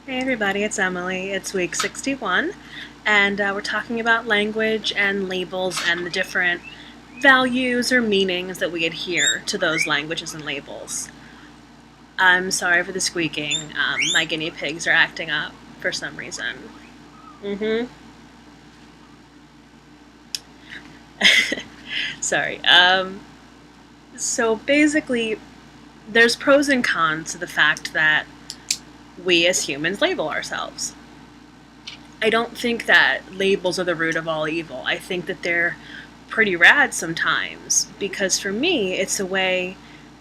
Hey everybody, it's Emily. It's week 61, and we're talking about language and labels and the different values or meanings that we adhere to those languages and labels. I'm sorry for the squeaking. My guinea pigs are acting up for some reason. Mm-hmm. Sorry. So basically, there's pros and cons to the fact that we as humans label ourselves. I don't think that labels are the root of all evil. I think that they're pretty rad sometimes because for me, it's a way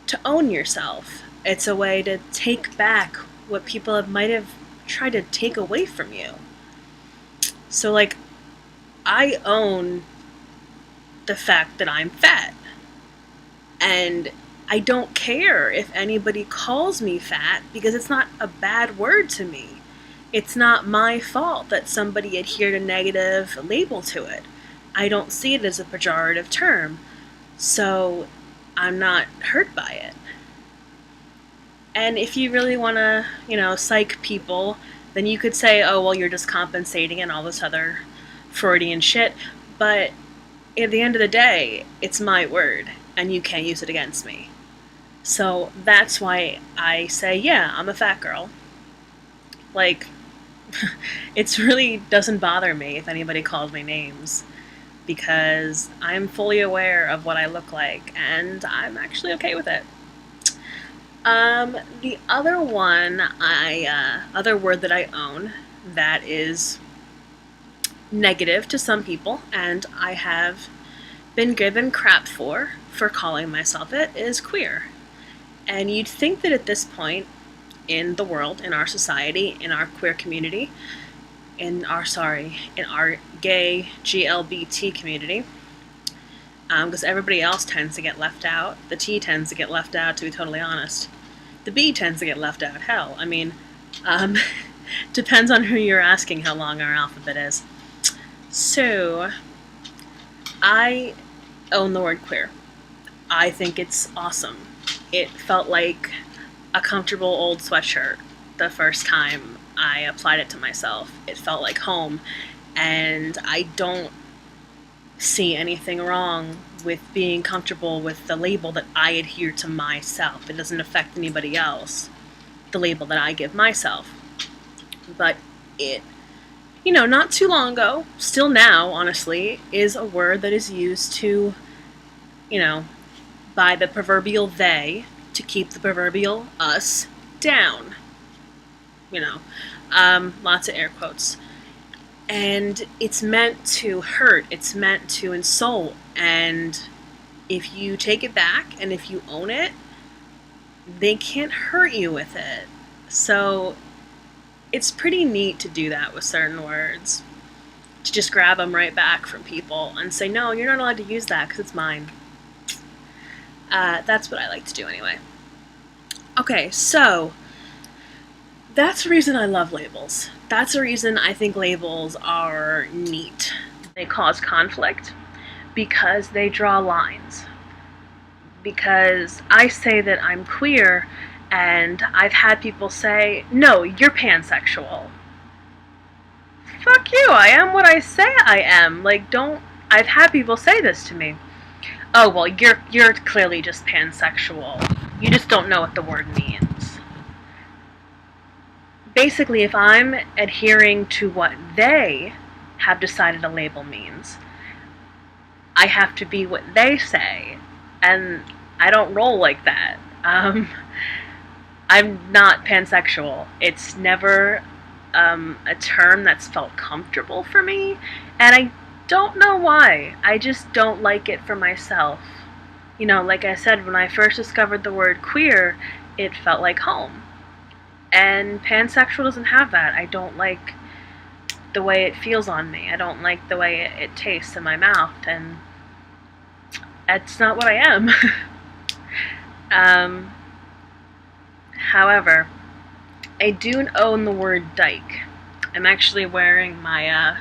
to own yourself. It's a way to take back what might have tried to take away from you. So, like, I own the fact that I'm fat. And I don't care if anybody calls me fat because it's not a bad word to me. It's not my fault that somebody adhered a negative label to it. I don't see it as a pejorative term, so I'm not hurt by it. And if you really want to, psych people, then you could say, oh, well, you're just compensating and all this other Freudian shit. But at the end of the day, it's my word, and you can't use it against me. So that's why I say, yeah, I'm a fat girl. Like, it really doesn't bother me if anybody calls me names because I'm fully aware of what I look like and I'm actually okay with it. The other other word that I own that is negative to some people and I have been given crap for calling myself it is queer. And you'd think that at this point in the world, in our society, in our queer community, in our gay GLBT community, because everybody else tends to get left out. The T tends to get left out, to be totally honest. The B tends to get left out. Hell, I mean, depends on who you're asking how long our alphabet is. So, I own the word queer. I think it's awesome. It felt like a comfortable old sweatshirt the first time I applied it to myself. It felt like home, and I don't see anything wrong with being comfortable with the label that I adhere to myself. It doesn't affect anybody else, the label that I give myself. But it, not too long ago, still now, honestly, is a word that is used to, by the proverbial they, to keep the proverbial us down. Lots of air quotes. And it's meant to hurt, it's meant to insult, and if you take it back and if you own it, they can't hurt you with it. So it's pretty neat to do that with certain words. To just grab them right back from people and say, no, you're not allowed to use that because it's mine. That's what I like to do anyway. Okay, so that's the reason I love labels. That's the reason I think labels are neat. They cause conflict because they draw lines. Because I say that I'm queer and I've had people say, no, you're pansexual. Fuck you, I am what I say I am. I've had people say this to me. Oh, well, you're clearly just pansexual. You just don't know what the word means. Basically, if I'm adhering to what they have decided a label means, I have to be what they say, and I don't roll like that. I'm not pansexual. It's never a term that's felt comfortable for me, and I don't know why. I just don't like it for myself. Like I said, when I first discovered the word queer, it felt like home. And pansexual doesn't have that. I don't like the way it feels on me. I don't like the way it tastes in my mouth, and that's not what I am. However, I do own the word dyke. I'm actually wearing my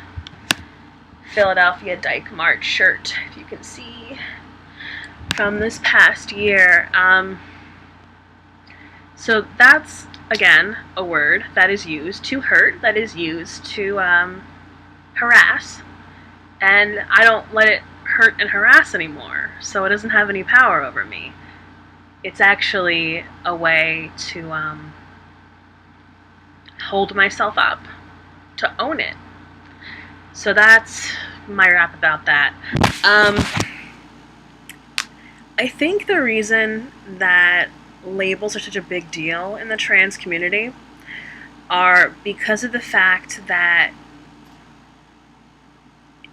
Philadelphia Dyke March shirt, if you can see, from this past year. So that's again, a word that is used to hurt, that is used to harass, and I don't let it hurt and harass anymore, so it doesn't have any power over me. It's actually a way to hold myself up, to own it. So that's my rap about that. I think the reason that labels are such a big deal in the trans community are because of the fact that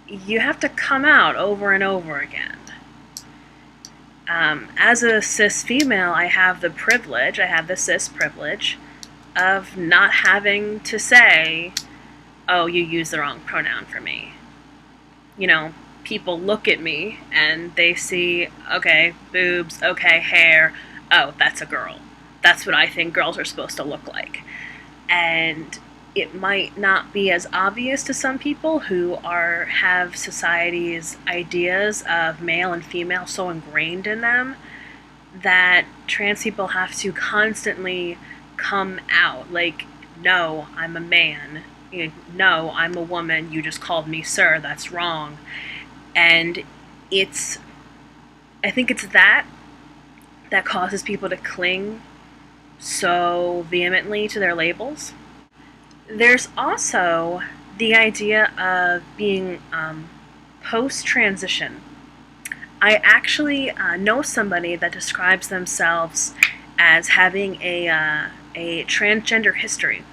you have to come out over and over again. As a cis female, I have the cis privilege of not having to say, oh, you used the wrong pronoun for me. You know, people look at me and they see, okay, boobs, okay, hair, oh, that's a girl. That's what I think girls are supposed to look like. And it might not be as obvious to some people who have society's ideas of male and female so ingrained in them that trans people have to constantly come out. Like, no, I'm a man. No, I'm a woman. You just called me sir. That's wrong. And I think it's that causes people to cling so vehemently to their labels. There's also the idea of being post-transition. I actually know somebody that describes themselves as having a transgender history.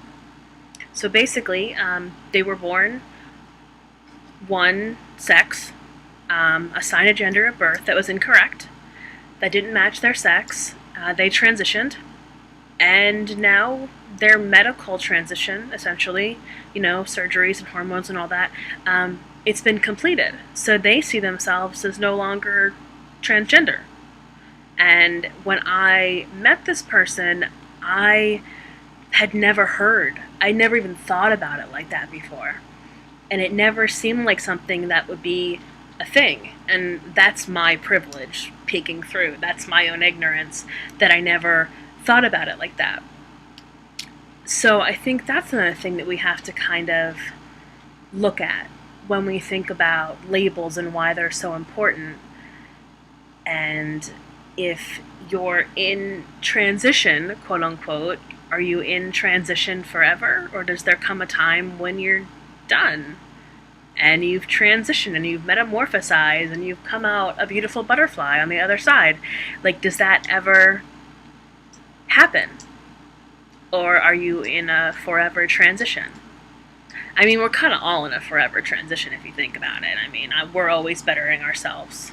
So basically, they were born one sex, assigned a gender at birth that was incorrect, that didn't match their sex. They transitioned, and now their medical transition, essentially, surgeries and hormones and all that, it's been completed. So they see themselves as no longer transgender. And when I met this person, I had I never even thought about it like that before. And it never seemed like something that would be a thing. And that's my privilege peeking through. That's my own ignorance, that I never thought about it like that. So I think that's another thing that we have to kind of look at when we think about labels and why they're so important. And if you're in transition, quote unquote, are you in transition forever? Or does there come a time when you're done and you've transitioned and you've metamorphosized and you've come out a beautiful butterfly on the other side? Like, does that ever happen? Or are you in a forever transition? I mean, we're kind of all in a forever transition if you think about it. I mean, we're always bettering ourselves.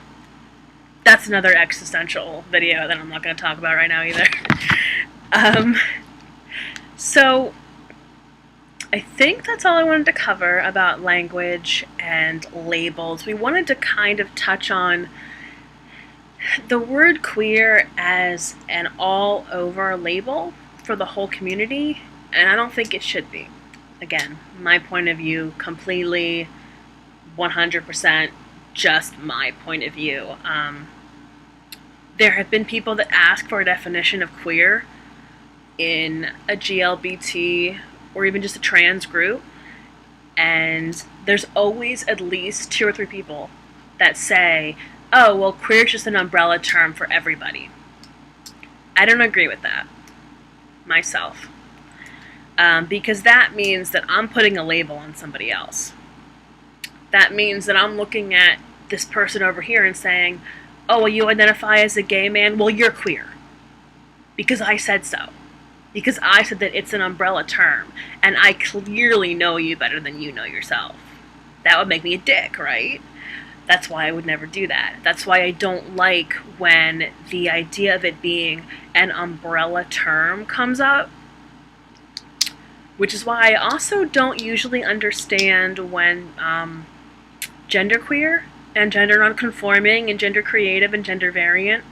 That's another existential video that I'm not going to talk about right now either. So I think that's all I wanted to cover about language and labels. We wanted to kind of touch on the word queer as an all-over label for the whole community, and I don't think it should be. Again, my point of view, completely 100% just my point of view. There have been people that ask for a definition of queer in a GLBT or even just a trans group, and there's always at least 2 or 3 people that say, oh, well, queer is just an umbrella term for everybody. I don't agree with that myself, because that means that I'm putting a label on somebody else. That means that I'm looking at this person over here and saying, oh, well, you identify as a gay man? Well, you're queer. Because I said so. Because I said that it's an umbrella term, and I clearly know you better than you know yourself. That would make me a dick, right? That's why I would never do that. That's why I don't like when the idea of it being an umbrella term comes up, which is why I also don't usually understand when genderqueer and gender nonconforming and gender creative and gender variant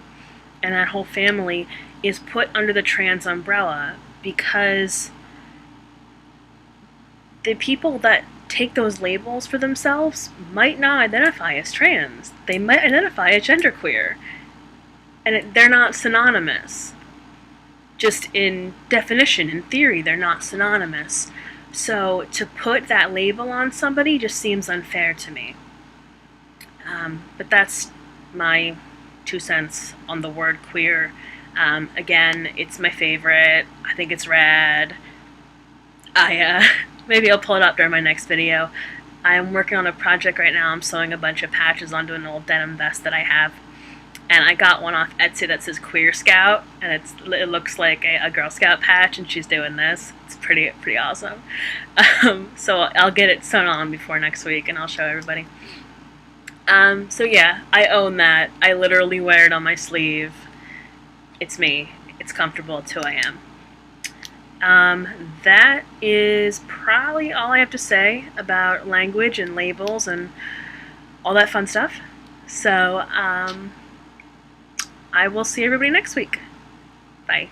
and that whole family is put under the trans umbrella, because the people that take those labels for themselves might not identify as trans. They might identify as genderqueer, and they're not synonymous. just in definition, in theory, they're not synonymous. So to put that label on somebody just seems unfair to me. But that's my 2 cents on the word queer. Again, it's my favorite. I think it's rad. Maybe I'll pull it up during my next video. I'm working on a project right now. I'm sewing a bunch of patches onto an old denim vest that I have. And I got one off Etsy that says Queer Scout, and it looks like a Girl Scout patch, and she's doing this. It's pretty awesome. So I'll get it sewn on before next week, and I'll show everybody. So yeah, I own that. I literally wear it on my sleeve. It's me. It's comfortable. It's who I am. That is probably all I have to say about language and labels and all that fun stuff. So, I will see everybody next week. Bye.